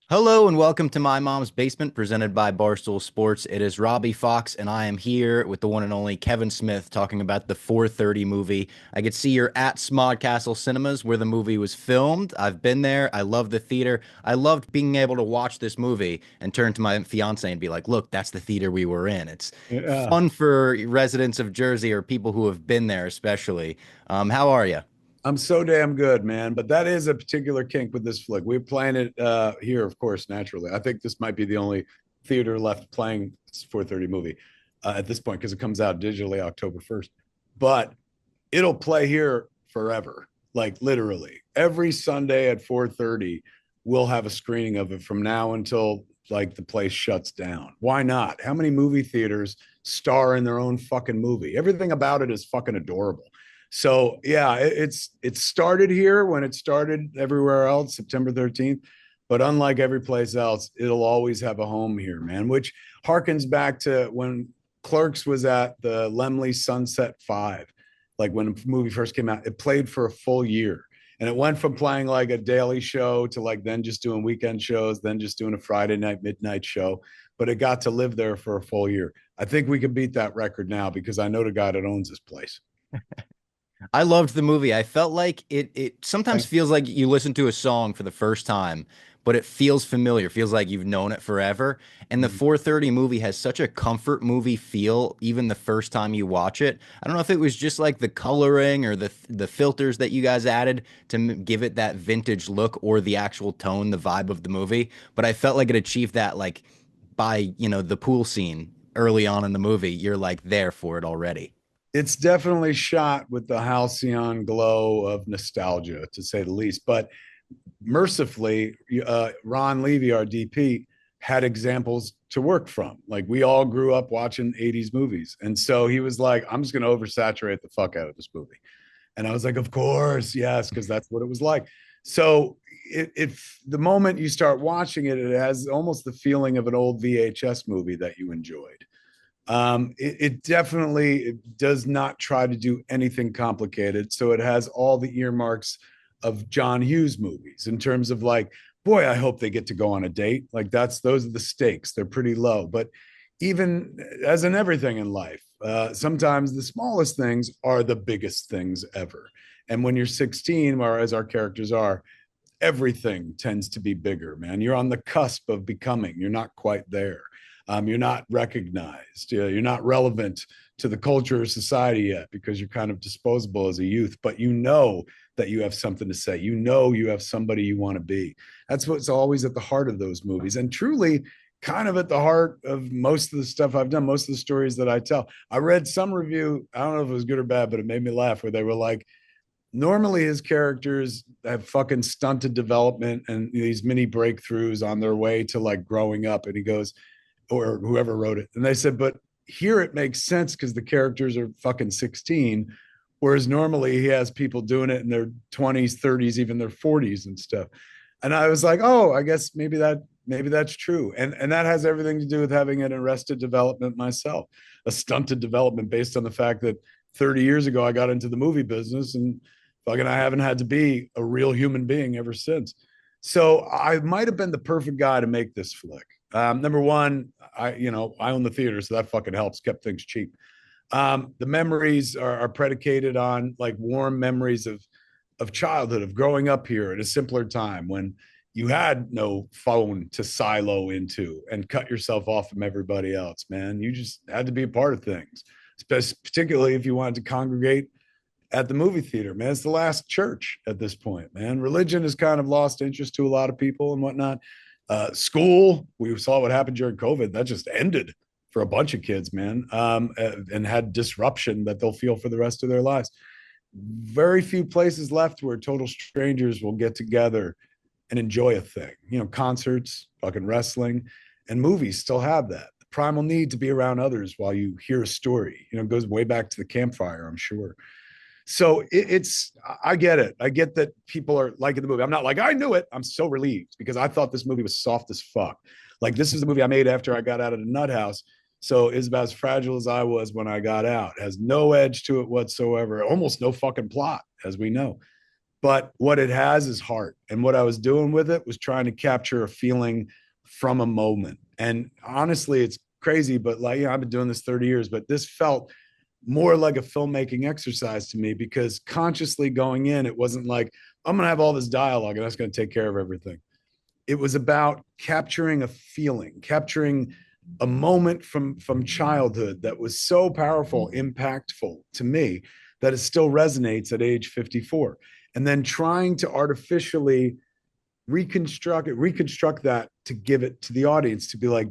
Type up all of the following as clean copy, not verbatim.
Hello and welcome to My Mom's Basement, presented by Barstool Sports. It is Robbie Fox, and I am here with the one and only Kevin Smith talking about the 4:30 movie. I could see you're at Smodcastle Cinemas where the movie was filmed. I've been there. I love the theater. I loved being able to watch this movie and turn to my fiance and be like, "Look, that's the theater we were in." It's Yeah, fun for residents of Jersey or people who have been there, especially. How are you? I'm so damn good, man. But that is a particular kink with this flick. We're playing it here, of course, naturally. I think this might be the only theater left playing this 4:30 movie at this point because it comes out digitally October 1st. But it'll play here forever, like literally. Every Sunday at 4:30, we'll have a screening of it from now until like the place shuts down. Why not? How many movie theaters star in their own fucking movie? Everything about it is fucking adorable. So yeah, it started here when it started everywhere else, September 13th. But unlike every place else, it'll always have a home here, man, which harkens back to when Clerks was at the Lemley Sunset Five. Like when the movie first came out, it played for a full year. And it went from playing like a daily show to like then just doing weekend shows, then just doing a Friday night, midnight show. But it got to live there for a full year. I think we can beat that record now because I know the guy that owns this place. I loved the movie. I felt like it sometimes Thank feels like you listen to a song for the first time, but it feels familiar, feels like you've known it forever. And the you. 4:30 movie has such a comfort movie feel even the first time you watch it. I don't know if it was just like the coloring or the filters that you guys added to give it that vintage look or the actual tone, the vibe of the movie, but I felt like it achieved that like by, the pool scene early on in the movie. You're like there for it already. It's definitely shot with the halcyon glow of nostalgia, to say the least. But mercifully, Ron Levy, our DP, had examples to work from. Like we all grew up watching 80s movies. And so he was like, I'm just going to oversaturate the fuck out of this movie. And I was like, of course, yes, because that's what it was like. So the moment you start watching it, it has almost the feeling of an old VHS movie that you enjoyed. It definitely does not try to do anything complicated. So it has all the earmarks of John Hughes movies in terms of like, boy, I hope they get to go on a date. Like those are the stakes. They're pretty low. But even as in everything in life, sometimes the smallest things are the biggest things ever. And when you're 16, or as our characters are, everything tends to be bigger, man. You're on the cusp of becoming, you're not quite there. You're not recognized, you're not relevant to the culture or society yet because you're kind of disposable as a youth, but you know that you have something to say. You know, you have somebody you want to be. That's what's always at the heart of those movies. And truly, kind of at the heart of most of the stuff I've done, most of the stories that I tell. I read some review, I don't know if it was good or bad, but it made me laugh where they were like, normally his characters have fucking stunted development and these mini breakthroughs on their way to like growing up. And he goes, or whoever wrote it, and they said, but here it makes sense because the characters are fucking 16, whereas normally he has people doing it in their 20s, 30s, even their 40s and stuff. And I was like, oh, I guess maybe that's true. And that has everything to do with having an arrested development myself, a stunted development based on the fact that 30 years ago I got into the movie business and fucking I haven't had to be a real human being ever since. So I might have been the perfect guy to make this flick. Number one, I own the theater, so that fucking helps. Kept things cheap. The memories are predicated on like warm memories of childhood, of growing up here at a simpler time when you had no phone to silo into and cut yourself off from everybody else. Man, you just had to be a part of things, particularly if you wanted to congregate at the movie theater. Man, it's the last church at this point. Man, religion has kind of lost interest to a lot of people and whatnot. School, we saw what happened during COVID. That just ended for a bunch of kids, man, and had disruption that they'll feel for the rest of their lives. Very few places left where total strangers will get together and enjoy a thing. Concerts, fucking wrestling, and movies still have that. The primal need to be around others while you hear a story. It goes way back to the campfire, I'm sure. So I get it. I get that people are liking the movie. I'm not like, I knew it. I'm so relieved because I thought this movie was soft as fuck. Like, this is the movie I made after I got out of the nut house. So it's about as fragile as I was when I got out. It has no edge to it whatsoever, almost no fucking plot, as we know. but what it has is heart. And what I was doing with it was trying to capture a feeling from a moment. And honestly, it's crazy, but like, I've been doing this 30 years, but this felt more like a filmmaking exercise to me because consciously going in, it wasn't like, I'm going to have all this dialogue and that's going to take care of everything. It was about capturing a feeling, capturing a moment from childhood that was so powerful, impactful to me that it still resonates at age 54. And then trying to artificially reconstruct that to give it to the audience to be like,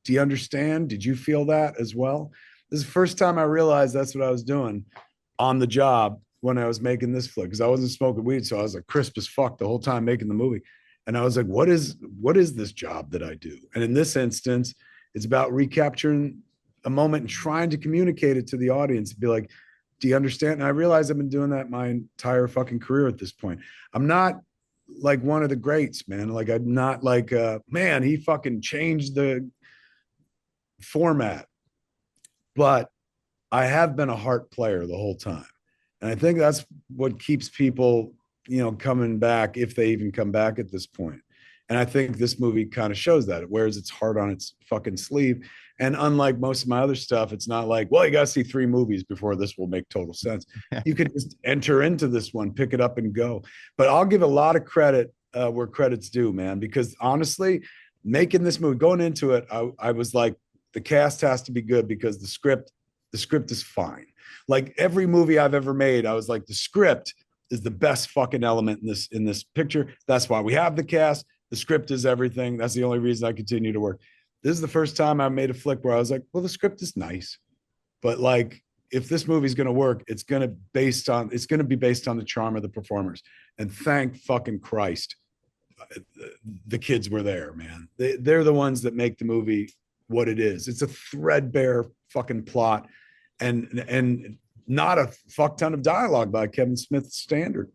do you understand? Did you feel that as well? This is the first time I realized that's what I was doing on the job when I was making this flick because I wasn't smoking weed, so I was like crisp as fuck the whole time making the movie. And I was like, what is this job that I do? And in this instance, it's about recapturing a moment and trying to communicate it to the audience and be like, do you understand? And I realize I've been doing that my entire fucking career at this point. I'm not like one of the greats, man. Like I'm not like man, he fucking changed the format. But I have been a heart player the whole time. And I think that's what keeps people, coming back if they even come back at this point. And I think this movie kind of shows that. It wears its heart on its fucking sleeve. And unlike most of my other stuff, it's not like, well, you got to see 3 movies before this will make total sense. You could just enter into this one, pick it up and go. But I'll give a lot of credit where credit's due, man, because honestly, making this movie, going into it, I was like, the cast has to be good because the script is fine. Like every movie I've ever made, I was like, the script is the best fucking element in this picture. That's why we have the cast. The script is everything. That's the only reason I continue to work. This is the first time I made a flick where I was like, well, the script is nice, but like, if this movie's going to work, it's going to be based on the charm of the performers. And thank fucking Christ, the kids were there, man. They're the ones that make the movie what it is. It's a threadbare fucking plot and not a fuck ton of dialogue by Kevin Smith's standard.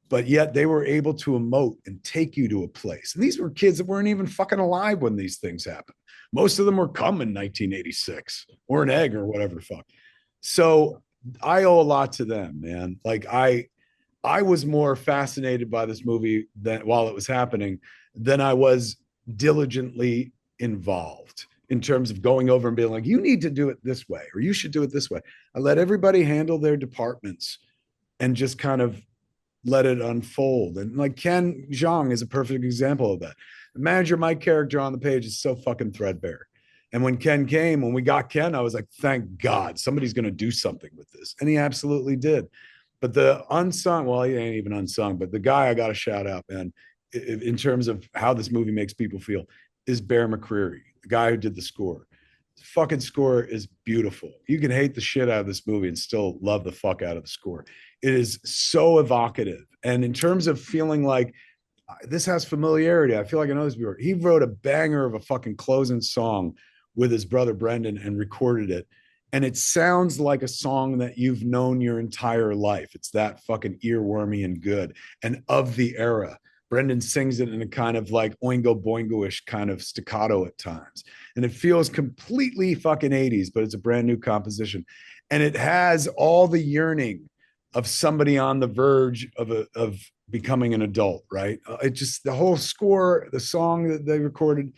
But yet they were able to emote and take you to a place. And these were kids that weren't even fucking alive when these things happened. Most of them were come in 1986 or an egg or whatever the fuck. So I owe a lot to them, man. Like I was more fascinated by this movie that while it was happening than I was diligently involved in terms of going over and being like, you need to do it this way, or you should do it this way. I let everybody handle their departments and just kind of let it unfold. And like Ken Jeong is a perfect example of that. The manager, my character on the page is so fucking threadbare. And when we got Ken, I was like, thank God somebody's going to do something with this. And he absolutely did. But the unsung, well, he ain't even unsung, but the guy I got to shout out, man, in terms of how this movie makes people feel, is Bear McCreary, the guy who did the score. The fucking score is beautiful. You can hate the shit out of this movie and still love the fuck out of the score. It is so evocative. And in terms of feeling like this has familiarity, I feel like I know this before. He wrote a banger of a fucking closing song with his brother Brendan and recorded it. And it sounds like a song that you've known your entire life. It's that fucking earwormy and good and of the era. Brendan sings it in a kind of like oingo boingo-ish kind of staccato at times. And it feels completely fucking 80s, but it's a brand new composition. And it has all the yearning of somebody on the verge of becoming an adult, right? It just, the whole score, the song that they recorded,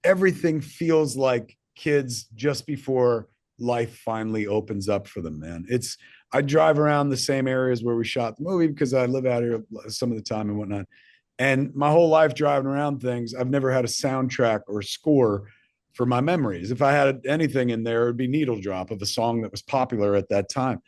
everything feels like kids just before life finally opens up for them, man. I drive around the same areas where we shot the movie because I live out here some of the time and whatnot. And my whole life driving around things, I've never had a soundtrack or score for my memories. If I had anything in there, it would be Needle Drop of a song that was popular at that time.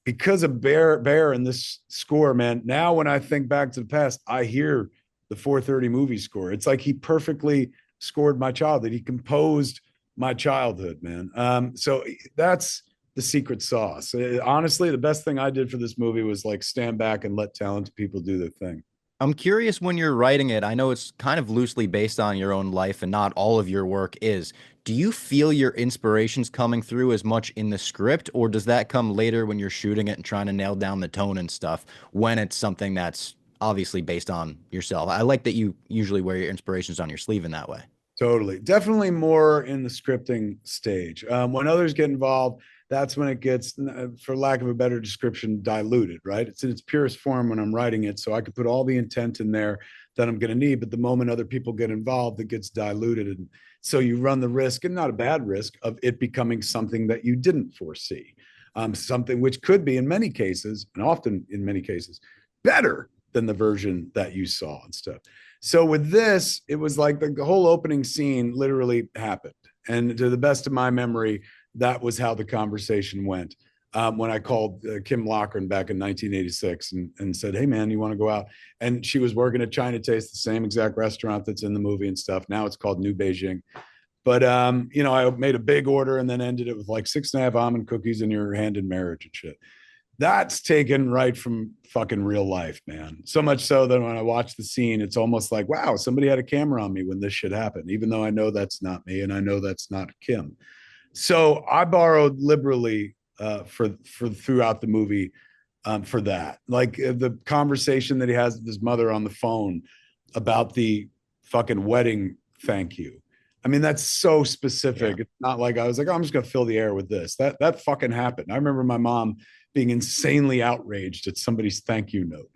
Because of Bear in this score, man, now when I think back to the past, I hear the 4:30 movie score. It's like he perfectly scored my childhood. He composed my childhood, man. So that's the secret sauce. Honestly, the best thing I did for this movie was like stand back and let talented people do their thing. I'm curious when you're writing it. I know it's kind of loosely based on your own life and not all of your work is. Do you feel your inspirations coming through as much in the script, or does that come later when you're shooting it and trying to nail down the tone and stuff when it's something that's obviously based on yourself? I like that you usually wear your inspirations on your sleeve in that way. Totally. Definitely more in the scripting stage. When others get involved, that's when it gets, for lack of a better description, diluted, right? It's in its purest form when I'm writing it. So I could put all the intent in there that I'm going to need. But the moment other people get involved, it gets diluted. And so you run the risk, and not a bad risk, of it becoming something that you didn't foresee. Something which could be, in many cases, and often in many cases, better than the version that you saw and stuff. So with this, it was like the whole opening scene literally happened. And to the best of my memory, that was how the conversation went. When I called Kim Lochran back in 1986 and said, "Hey, man, you want to go out?" And she was working at China Taste, the same exact restaurant that's in the movie and stuff. Now it's called New Beijing. But I made a big order and then ended it with like 6.5 almond cookies in your hand in marriage and shit. That's taken right from fucking real life, man. So much so that when I watch the scene, it's almost like, wow, somebody had a camera on me when this shit happened, even though I know that's not me and I know that's not Kim. So I borrowed liberally for throughout the movie for that. Like the conversation that he has with his mother on the phone about the fucking wedding thank you. I mean, that's so Yeah. specific. It's not like I was like, oh, I'm just gonna fill the air with this. That fucking happened. I remember my mom being insanely outraged at somebody's thank you note,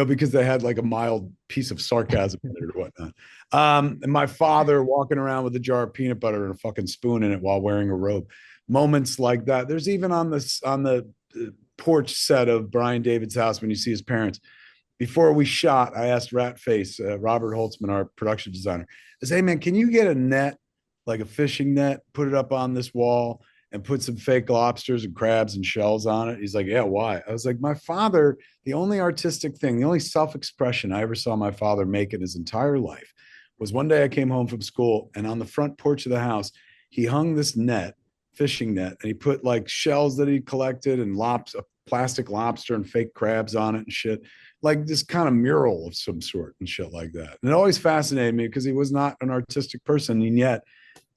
because they had like a mild piece of sarcasm in it or whatnot. And my father walking around with a jar of peanut butter and a fucking spoon in it while wearing a robe. Moments like that. There's even on the porch set of Brian David's house when you see his parents. Before we shot, I asked Ratface, Robert Holtzman, our production designer, I said, "Hey man, can you get a net, like a fishing net, put it up on this wall and put some fake lobsters and crabs and shells on it?" He's like, "Yeah, why?" I was like, my father, the only artistic thing, the only self-expression I ever saw my father make in his entire life was one day I came home from school and on the front porch of the house, he hung this net, fishing net, and he put like shells that he collected and a plastic lobster and fake crabs on it and shit, like this kind of mural of some sort and shit like that. And it always fascinated me because he was not an artistic person, and yet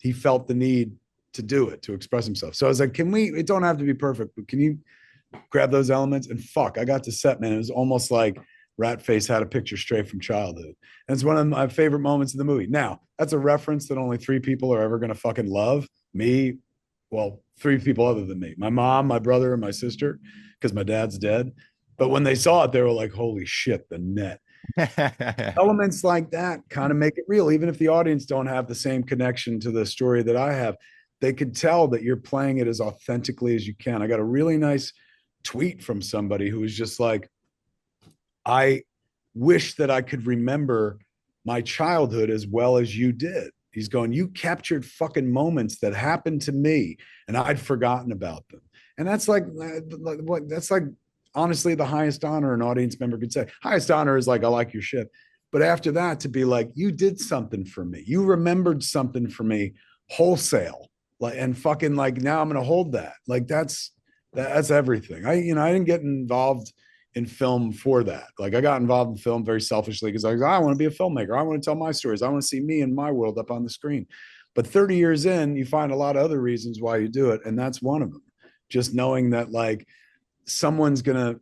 he felt the need to do it, to express himself. So I was like, it don't have to be perfect, but can you grab those elements? And fuck, I got to set, man. It was almost like Ratface had a picture straight from childhood. And it's one of my favorite moments of the movie. Now, that's a reference that only 3 people are ever going to fucking love. Me, well, 3 people other than me: my mom, my brother, and my sister, because my dad's dead. But when they saw it, they were like, holy shit, the net. Elements like that kind of make it real. Even if the audience don't have the same connection to the story that I have, they could tell that you're playing it as authentically as you can. I got a really nice tweet from somebody who was just like, I wish that I could remember my childhood as well as you did. He's going, you captured fucking moments that happened to me and I'd forgotten about them. And that's like honestly the highest honor an audience member could say. Highest honor is like, I like your shit. But after that, to be like, you did something for me. You remembered something for me wholesale. Like, and fucking like, now I'm gonna hold that. Like that's everything. I didn't get involved in film for that. Like I got involved in film very selfishly because I want to be a filmmaker. I want to tell my stories. I want to see me and my world up on the screen. But 30 years in, you find a lot of other reasons why you do it. And that's one of them. Just knowing that like someone's going to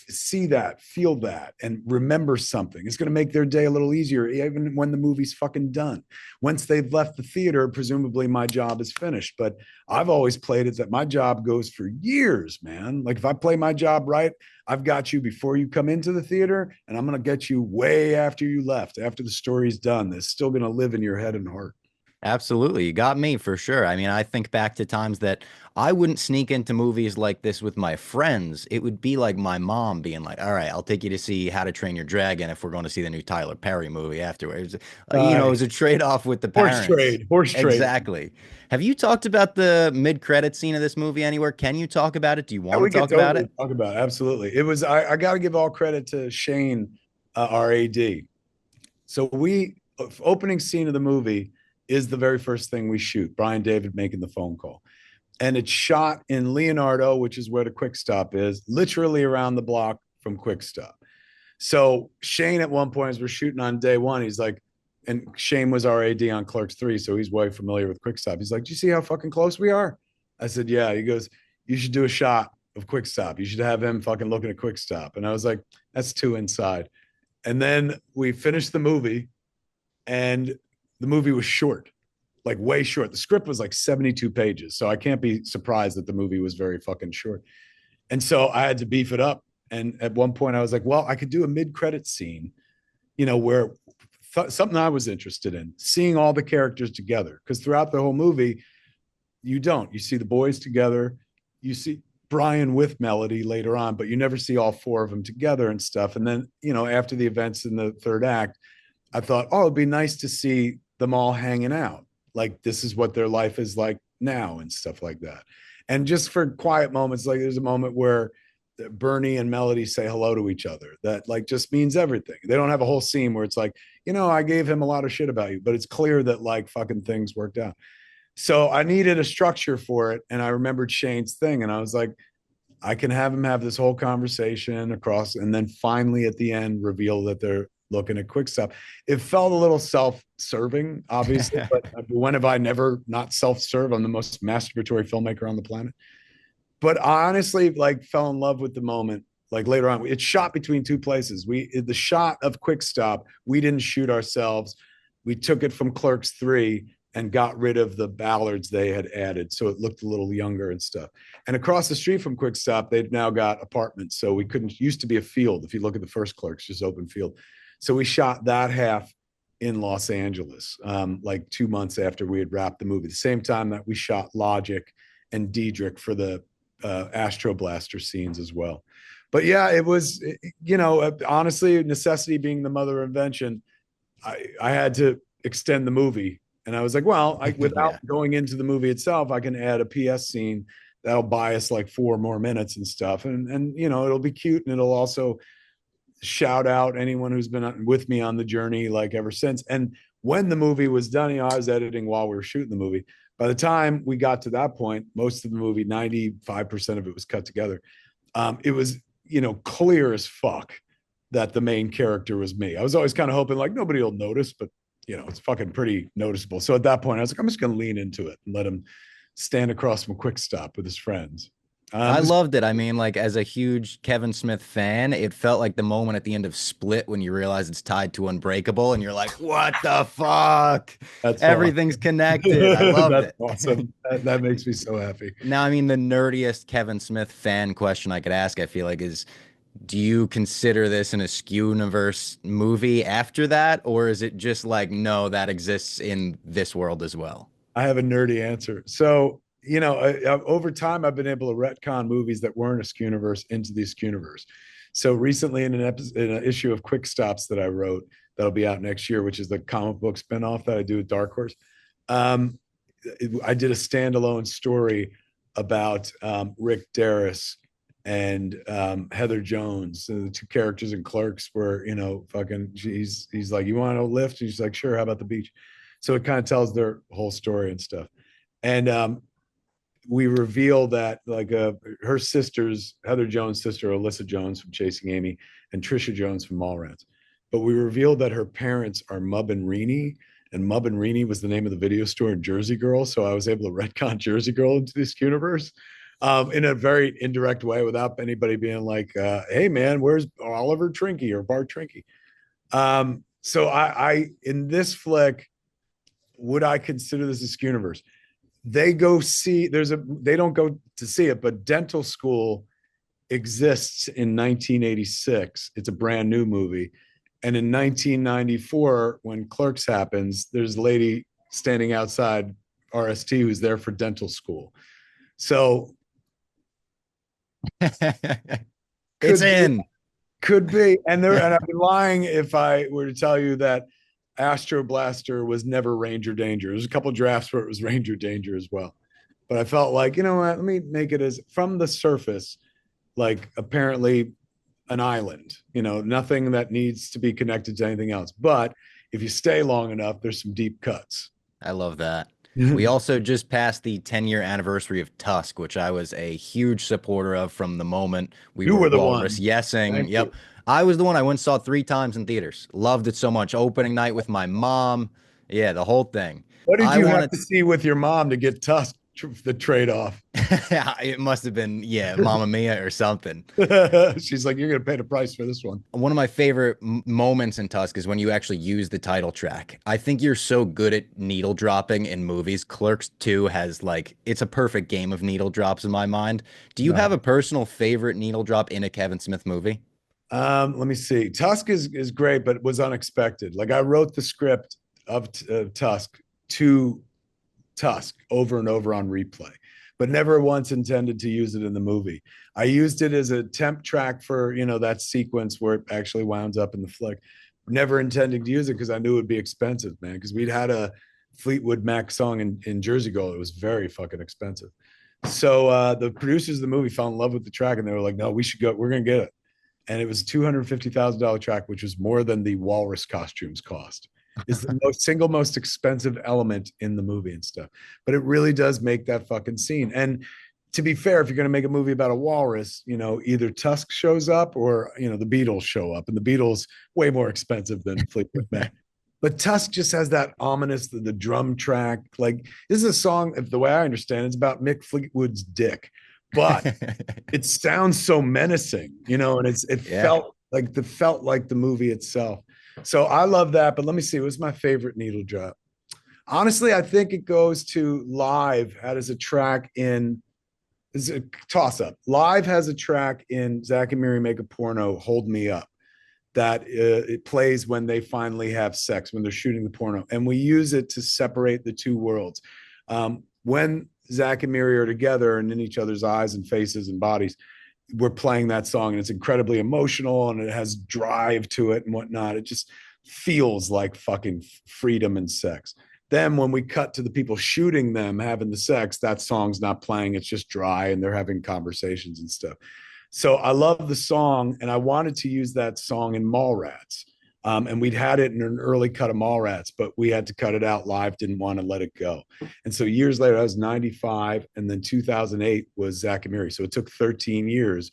see that, feel that, and remember something. It's going to make their day a little easier, even when the movie's fucking done. Once they've left the theater, presumably my job is finished. But I've always played it that my job goes for years, man. Like if I play my job right, I've got you before you come into the theater, and I'm going to get you way after you left, after the story's done. It's still going to live in your head and heart. Absolutely. You got me for sure. I mean, I think back to times that I wouldn't sneak into movies like this with my friends. It would be like my mom being like, all right, I'll take you to see How to Train Your Dragon if we're going to see the new Tyler Perry movie afterwards. It was a trade-off with the Horse parents. trade, horse trade. Exactly. Have you talked about the mid-credit scene of this movie anywhere? Can you talk about it? Do you Yeah, want to we could talk about totally it? talk about it. Absolutely. It was, I got to give all credit to Shane, our AD. So opening scene of the movie is the very first thing we shoot. Brian David making the phone call. And it's shot in Leonardo, which is where the Quick Stop is, literally around the block from Quick Stop. So Shane at one point, as we're shooting on day one, he's like, and Shane was our AD on Clerks 3, so he's way familiar with Quick Stop. He's like, do you see how fucking close we are? I said, yeah. He goes, you should do a shot of Quick Stop. You should have him fucking looking at Quick Stop. And I was like, that's too inside. And then we finished the movie, and the movie was short. like way short. The script was like 72 pages. So I can't be surprised that the movie was very fucking short. And so I had to beef it up. And at one point I was like, well, I could do a mid-credit scene, where something I was interested in, seeing all the characters together. Because throughout the whole movie, you see the boys together, you see Brian with Melody later on, but you never see all four of them together and stuff. And then, after the events in the third act, I thought, oh, it'd be nice to see them all hanging out. Like, this is what their life is like now and stuff like that. And just for quiet moments, like there's a moment where Bernie and Melody say hello to each other. That like just means everything. They don't have a whole scene where it's like, I gave him a lot of shit about you, but it's clear that like fucking things worked out. So I needed a structure for it. And I remembered Shane's thing. And I was like, I can have him have this whole conversation across, and then finally at the end reveal that they're looking at quick stop. It felt a little self-serving, obviously, but when have I never not self-serve? I'm the most masturbatory filmmaker on the planet. But I honestly like fell in love with the moment. Like later on, it's shot between two places. The shot of Quick Stop, we didn't shoot ourselves. We took it from Clerks 3 and got rid of the ballards they had added, so it looked a little younger and stuff. And across the street from Quick Stop, they've now got apartments, so we couldn't. Used to be a field. If you look at the first Clerks, just open field. So we shot that half in Los Angeles, like 2 months after we had wrapped the movie. The same time that we shot Logic and Diedrich for the Astro Blaster scenes as well. But yeah, it was, honestly, necessity being the mother of invention. I had to extend the movie. And I was like, well, without going into the movie itself, I can add a PS scene that'll buy us like 4 more minutes and stuff. And it'll be cute, and it'll also shout out anyone who's been with me on the journey like ever since. And when the movie was done, I was editing while we were shooting the movie. By the time we got to that point, most of the movie, 95% of it was cut together. It was, clear as fuck that the main character was me. I was always kind of hoping like nobody will notice, but it's fucking pretty noticeable. So at that point, I was like, I'm just going to lean into it and let him stand across from Quick Stop with his friends. I loved it. I mean, like as a huge Kevin Smith fan, it felt like the moment at the end of Split when you realize it's tied to Unbreakable and you're like, what the fuck? That's Everything's connected. I loved That's it. awesome. That makes me so happy. Now, I mean, the nerdiest Kevin Smith fan question I could ask, I feel like, is do you consider this an Askew Universe movie after that? Or is it just like, no, that exists in this world as well? I have a nerdy answer. So, over time, I've been able to retcon movies that weren't a Skewniverse into the Skewniverse. So recently, in an issue of Quick Stops that I wrote, that'll be out next year, which is the comic book spinoff that I do with Dark Horse. I did a standalone story about Rick Darris and Heather Jones, the two characters in Clerks, where fucking he's like, you want a lift? And she's like, sure. How about the beach? So it kind of tells their whole story and stuff. And we reveal that like her sisters, Heather Jones' sister, Alyssa Jones from Chasing Amy, and Trisha Jones from Mallrats. But we revealed that her parents are Mub and Reenie, and Mub and Reenie was the name of the video store in Jersey Girl. So I was able to retcon Jersey Girl into this universe in a very indirect way without anybody being like, hey man, where's Oliver Trinky or Bart Trinky? So I in this flick, would I consider this a Skewniverse? They go see they don't go to see it, but Dental School exists in 1986. It's a brand new movie. And in 1994, when Clerks happens, there's a lady standing outside RST who's there for dental school. So It's in. Could be. And I'd be lying if I were to tell you that Astro Blaster was never Ranger Danger. There's a couple drafts where it was Ranger Danger as well. But I felt like, you know what, let me make it as from the surface, like apparently an island, nothing that needs to be connected to anything else. But if you stay long enough, there's some deep cuts. I love that. We also just passed the 10-year anniversary of Tusk, which I was a huge supporter of from the moment we You were were the walrus one. yesing. Thank Yep. you. I was the one I went and saw 3 times in theaters. Loved it so much. Opening night with my mom. Yeah, the whole thing. What did I you have wanted to see with your mom to get Tusk the trade-off. It must have been, yeah, Mamma Mia or something. She's like, you're gonna pay the price for this one. One of my favorite moments in Tusk is when you actually use the title track. I think you're so good at needle dropping in movies. Clerks 2 has like, it's a perfect game of needle drops in my mind. Do you have No. a personal favorite needle drop in a Kevin Smith movie? Let me see. Tusk is great, but it was unexpected. Like I wrote the script of Tusk to Tusk over and over on replay, but never once intended to use it in the movie. I used it as a temp track for, that sequence where it actually wound up in the flick. Never intending to use it because I knew it would be expensive, man, because we'd had a Fleetwood Mac song in Jersey Girl. It was very fucking expensive. So the producers of the movie fell in love with the track and they were like, no, we should go. We're going to get it. And it was a $250,000 track, which was more than the walrus costumes cost. Is the single most expensive element in the movie and stuff. But it really does make that fucking scene. And to be fair, if you're going to make a movie about a walrus, either Tusk shows up or, the Beatles show up. And the Beatles way more expensive than Fleetwood Mac. But Tusk just has that ominous, the drum track. Like, this is a song, if the way I understand it, it's about Mick Fleetwood's dick. But it sounds so menacing, and it Yeah. felt like the movie itself. So I love that. But let me see, what's my favorite needle drop? Honestly, I think it goes to Live has a track in this is a toss up. Live has a track in Zach and Miri Make a Porno, Hold Me Up, that it plays when they finally have sex, when they're shooting the porno. And we use it to separate the two worlds. When Zach and Miri are together and in each other's eyes and faces and bodies, we're playing that song and it's incredibly emotional and it has drive to it and whatnot. It just feels like fucking freedom and sex. Then when we cut to the people shooting them having the sex, that song's not playing. It's just dry and they're having conversations and stuff. So I love the song and I wanted to use that song in Mallrats. And we'd had it in an early cut of Mallrats, but we had to cut it out. Live didn't want to let it go. And so years later, I was 95, and then 2008 was Zach and Miri. So it took 13 years.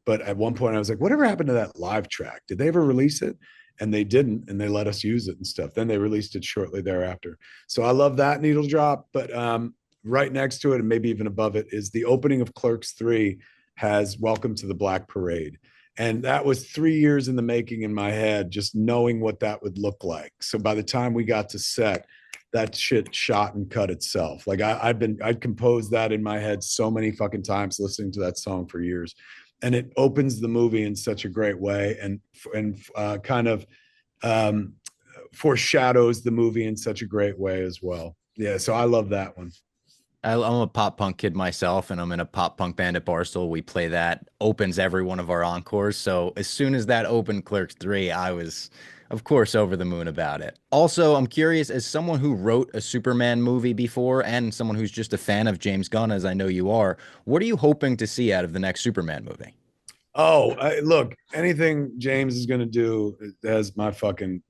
But at one point, I was like, whatever happened to that Live track? Did they ever release it? And they didn't, and they let us use it and stuff. Then they released it shortly thereafter. So I love that needle drop. But right next to it, and maybe even above it, is the opening of Clerks 3 has Welcome to the Black Parade. And that was 3 years in the making in my head, just knowing what that would look like. So by the time we got to set, that shit shot and cut itself. Like I'd composed that in my head so many fucking times listening to that song for years. And it opens the movie in such a great way and kind of foreshadows the movie in such a great way as well. Yeah, so I love that one. I'm a pop punk kid myself, and I'm in a pop punk band at Barstool. We play that, opens every one of our encores. So as soon as that opened Clerks 3, I was, of course, over the moon about it. Also, I'm curious, as someone who wrote a Superman movie before and someone who's just a fan of James Gunn, as I know you are, what are you hoping to see out of the next Superman movie? Oh, look, anything James is going to do has my fucking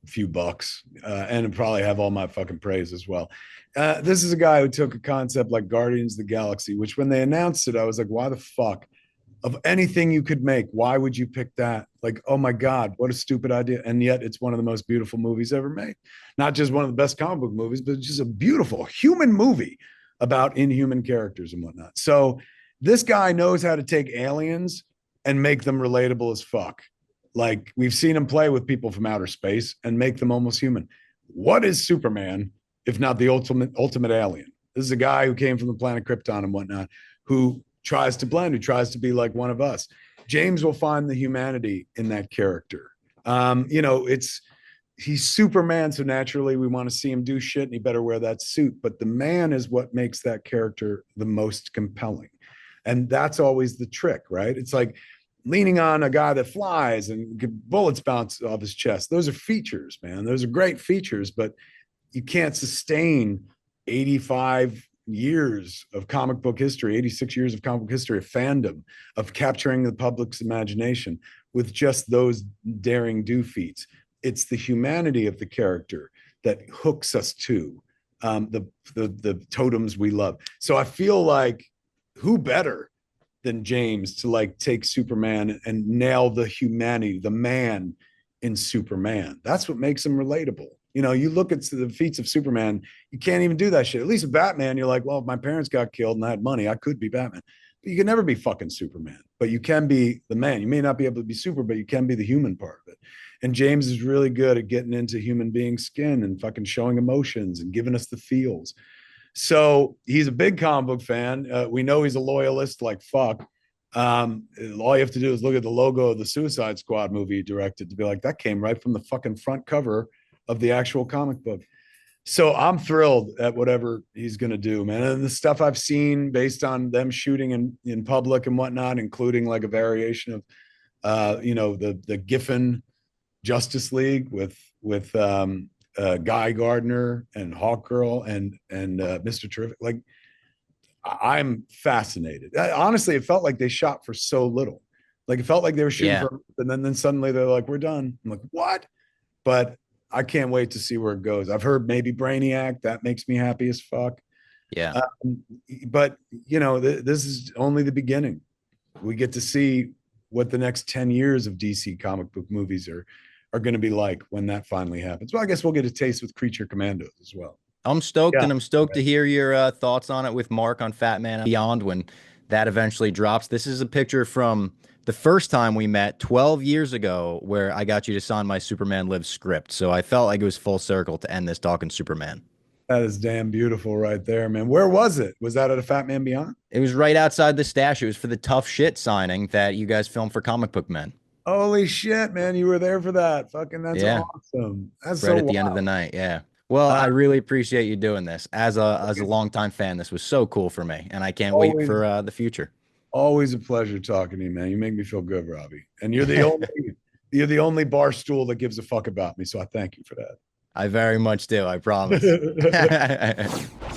few bucks and probably have all my fucking praise as well. This is a guy who took a concept like Guardians of the Galaxy, which when they announced it, I was like, why the fuck? Of anything you could make, why would you pick that? Like, oh my God, what a stupid idea. And yet it's one of the most beautiful movies ever made. Not just one of the best comic book movies, but just a beautiful human movie about inhuman characters and whatnot. So this guy knows how to take aliens and make them relatable as fuck. Like we've seen him play with people from outer space and make them almost human. What is Superman if not the ultimate alien? This is a guy who came from the planet Krypton and whatnot, who tries to blend, who tries to be like one of us. James will find the humanity in that character. It's he's Superman, so naturally we want to see him do shit, and he better wear that suit. But the man is what makes that character the most compelling, and that's always the trick, right? It's like leaning on a guy that flies and bullets bounce off his chest. Those are features, man. Those are great features, but you can't sustain 85 years of comic book history, 86 years of comic book history, of fandom, of capturing the public's imagination with just those daring do feats. It's the humanity of the character that hooks us to the totems we love. So I feel like who better than James to like take Superman and nail the humanity, the man in Superman. That's what makes him relatable. You look at the feats of Superman, you can't even do that shit. At least with Batman, you're like, well, if my parents got killed and I had money, I could be Batman. But you can never be fucking Superman. But you can be the man. You may not be able to be super, but you can be the human part of it. And James is really good at getting into human being skin and fucking showing emotions and giving us the feels. So he's a big comic book fan. We know he's a loyalist like fuck. All you have to do is look at the logo of the Suicide Squad movie he directed to be like, that came right from the fucking front cover of the actual comic book. So I'm thrilled at whatever he's going to do, man. And the stuff I've seen based on them shooting in public and whatnot, including like a variation of, the Giffen Justice League with Guy Gardner and Hawkgirl and Mr. Terrific. Like, I'm fascinated. Honestly, it felt like they shot for so little. Like it felt like they were shooting Yeah. for, and then suddenly they're like, "We're done." I'm like, "What?" But I can't wait to see where it goes. I've heard maybe Brainiac. That makes me happy as fuck. Yeah. Um, but this is only the beginning. We get to see what the next 10 years of DC comic book movies are going to be like when that finally happens. Well, I guess we'll get a taste with Creature Commandos as well. I'm stoked, Yeah. and I'm stoked to hear your thoughts on it with Mark on Fatman and Beyond when that eventually drops. This is a picture from the first time we met 12 years ago where I got you to sign my Superman Lives script. So I felt like it was full circle to end this talking Superman. That is damn beautiful right there, man. Where was it? Was that at a Fat Man Beyond? It was right outside the stash. It was for the Tough Shit signing that you guys filmed for Comic Book Men. Holy shit, man. You were there for that. Fucking that's Yeah, awesome. That's right so at the end of the wild. night. Yeah. Well, Uh, I really appreciate you doing this. As a longtime fan, this was so cool for me, and I can't wait always, for the future. always a pleasure talking to you, man. You make me feel good, Robbie. And you're the only bar stool that gives a fuck about me. So I thank you for I very much do. I promise. that.